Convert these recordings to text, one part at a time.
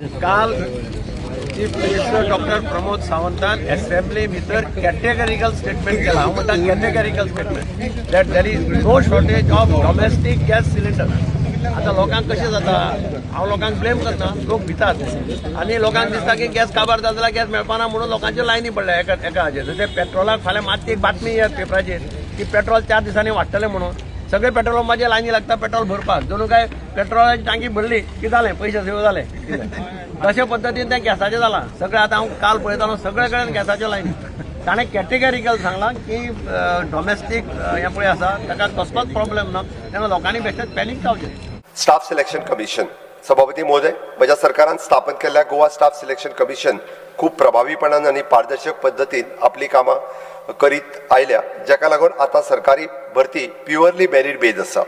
काल chief minister doctor Pramod सावंतान assembly भितर कॅटेगरिकल स्टेटमेंट केला. हांव म्हणटा categorical statement that there is no shortage of domestic gas cylinder. आता लोकांक कशें जाता, हांव लोकांक ब्लेम करना, लोक भितात आनी लोकांक दिसता की गॅस काबार जाता जाल्यार गॅस मेळपाना म्हणून लोकांच्यो लायनी पडल्या एका हाजेर. ते पेट्रोलाक फाल्यां मातशी एक बातमी येत पेपराचेर की पेट्रोल 4 दिसांनी वाडटलें म्हणून. सगळे पेट्रोल पंपाचे लायनी लागता पेट्रोल भरपाक. जणू काय पेट्रोलाची टांकी भरली की जालें, पयशे सेव जाले. तशा पद्दतीन तें गॅसाचें जालां सगळें. आतां हांव काल पळयतालो सगळे कडेन गॅसाच्यो लायनी. ताणें कॅटेगरिकल सांगलां की डॉमेस्टीक हें पळय आसा ताका कसलोच प्रॉब्लेम ना, तेन्ना लोकांनी बेश्टेच पॅनीक जावचें. Staff selection commission. सभापती महोदय, म्हज्या सरकारान स्थापन केल्ल्या गोवा स्टाफ सिलेक्शन कमिशन खूब प्रभावीपणान आनी पारदर्शक पद्दतीन आपली कामां करीत आयल्या, जाका लागून आतां सरकारी भरती प्युअरली मेरिट बेज आसा.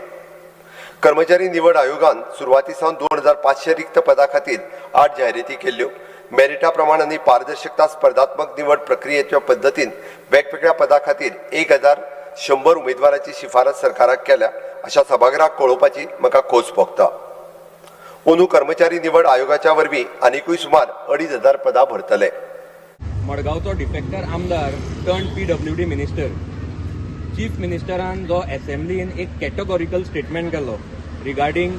कर्मचारी निवड आयोगान सुरवाती सावन 2500 रिक्त पदां खातीर 8 जाहिराती केल्ल्यो. मेरिटा प्रमाण आनी पारदर्शकता स्पर्धात्मक निवड प्रक्रियेच्या पद्दतीन वेगवेगळ्या पदां खातीर 1100 उमेदवारांची शिफारस सरकाराक केल्या अशा सभागृहाक कळोवपाची म्हाका खोस भोगता. अंदू कर्मचारी निवड आयोगाच्या वरवीं आनीकूय सुमार 2500 पदां भरतले. मडगांवचो डिफेक्टर आमदार टर्न PWD मिनिस्टर. चीफ मिनिस्टरान जो असेंब्लीन एक कॅटेगॉरिकल स्टेटमेंट केलो रिगार्डींग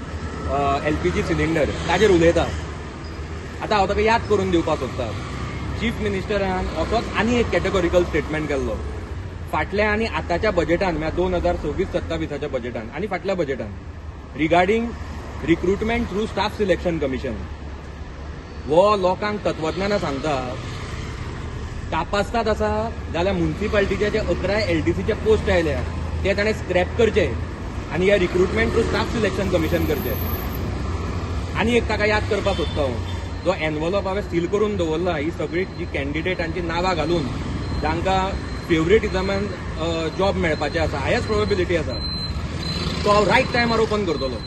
LPG सिलिंडर, ताजेर उलयता. आतां हांव ताका याद करून दिवपाक सोदता. चीफ मिनिस्टरान असोच आनी एक कॅटेगॉरिकल स्टेटमेंट केल्लो फाटल्या आनी आतांच्या बजेटान, म्हळ्यार 2026-27च्या बजेटान आनी फाटल्या बजेटान regarding recruitment through staff selection commission. वो लोकांक तत्वज्ञाना सांगता कापासतात आसा जाल्यार म्युनिसिपालिटीचे जे 11 LDCचे पोस्ट आयल्या ते ताणें स्क्रॅप करचे आनी हे recruitment through staff selection commission करचे. आनी एक ताका याद करपाक सोदता हांव, जो एनवलप हांवें सील करून दवरला ही सगळी जी कॅन्डिडेटांची नांवां घालून जांकां फेवरेटिजमान जॉब मेळपाचें आसा, हायस्ट प्रोबेबिलिटी आसा, तो हांव रायट टायमार ओपन करतलो.